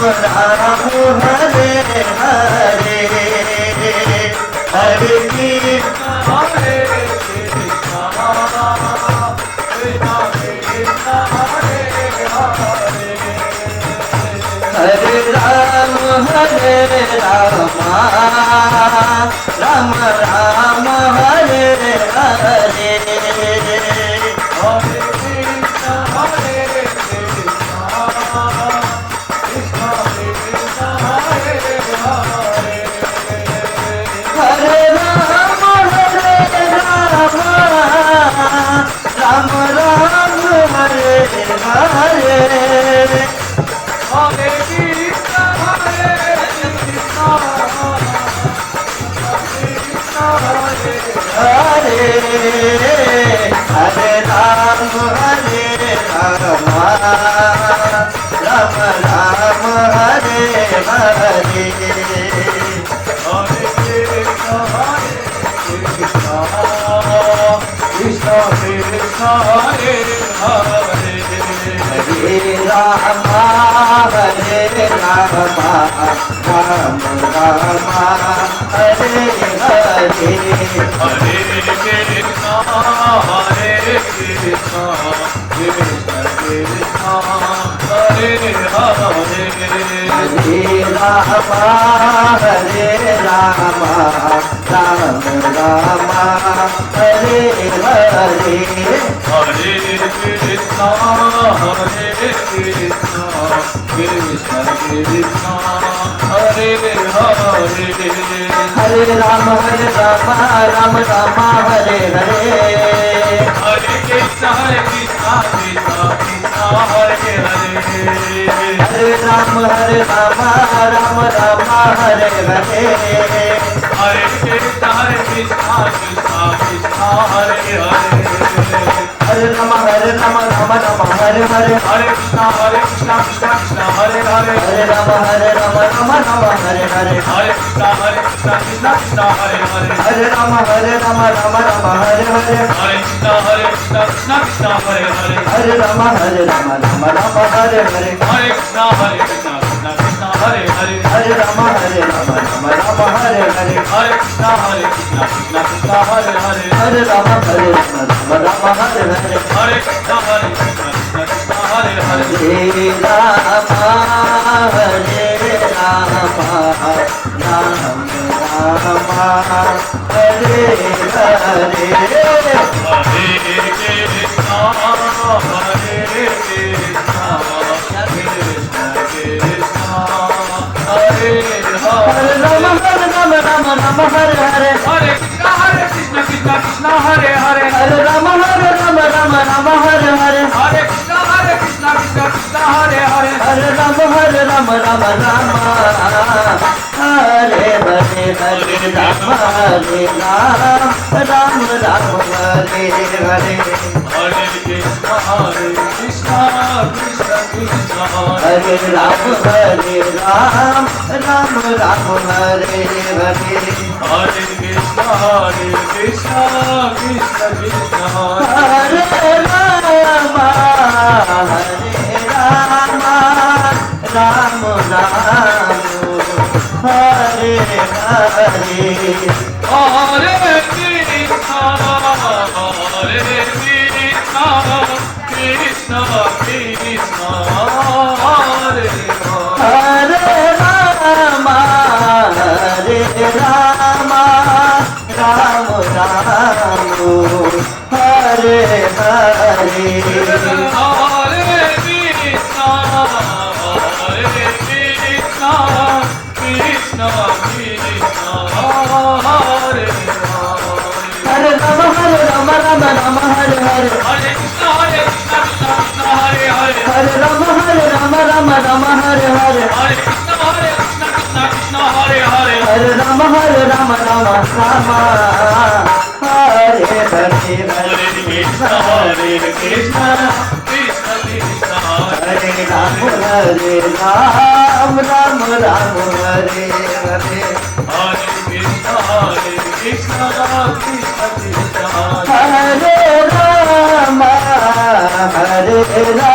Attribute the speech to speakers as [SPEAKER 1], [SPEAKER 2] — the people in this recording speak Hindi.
[SPEAKER 1] राम हरे हरे हरे कृष्ण हरे कृष्ण कृष्ण कृष्ण हरे हरे हरे राम राम राम हरे हरे हरे कृष्ण हरे कृष्ण कृष्ण कृष्ण हरे हरे हरे राम राम राम हरे हरे हरे कृष्ण हरे कृष्ण कृष्ण हरे हरे हरे राम राम राम हरे हरे हरे कृष्ण कृष्ण कृष्ण हरे हरे हरे राम राम राम हरे हरे हरे कृष्ण कृष्ण कृष्ण हरे हरे हरे राम राम राम हरे हरे हरे कृष्ण कृष्ण कृष्ण कृष्ण हरे हरे हरे राम राम राम हरे हरे हरे कृष्ण कृष्ण कृष्ण हरे हरे हरे राम राम राम हरे हरे हरे कृष्ण कृष्ण कृष्ण कृष्ण हरे हरे हरे राम राम राम हरे हरे हरे कृष्ण कृष्ण कृष्ण हरे हरे हरे राम राम राम हरे हरे हरे कृष्ण कृष्ण कृष्ण हरे हरे हरे राम राम राम हरे हरे हरे कृष्ण कृष्ण कृष्ण हरे हरे हरे राम राम राम हरे हरे हरे कृष्ण कृष्ण कृष्ण हरे हरे हरे राम राम राम हरे हरे हरे कृष्ण कृष्ण कृष्ण हरे हरे हरे राम राम हरे हरे हरे कृष्ण कृष्ण कृष्ण हरे हरे हरे राम हरे राम राम राम हरे हरे हरे कृष्ण हरे कृष्ण कृष्ण कृष्ण हरे हरे राम राम हरे हरे हरे कृष्ण कृष्ण कृष्ण हरे हरे हरे राम हरे राम हरे हरे हरे कृष्ण कृष्ण कृष्ण हरे हरे हरे राम राम हरे हरे हरे राम हरे राम राम हरे हरे हरे कृष्ण कृष्ण कृष्ण हरे राम राम राम हरे हरे हरे कृष्ण कृष्ण कृष्ण हरे राम राम राम हरे हरे हरे कृष्ण कृष्ण कृष्ण हरे हरे राम राम राम हरे हरे हरे कृष्ण कृष्ण कृष्ण कृष्ण हरे हरे राम राम हरे हरे हरे कृष्ण कृष्ण हरे हरे हरे राम राम हरे हरे हरे कृष्ण कृष्ण कृष्ण हरे हरे हरे राम राम राम हरे हरे हरे कृष्ण कृष्ण कृष्ण कृष्ण हरे राम राम राम हरे हरे हरे कृष्ण कृष्ण कृष्ण कृष्ण हरे राम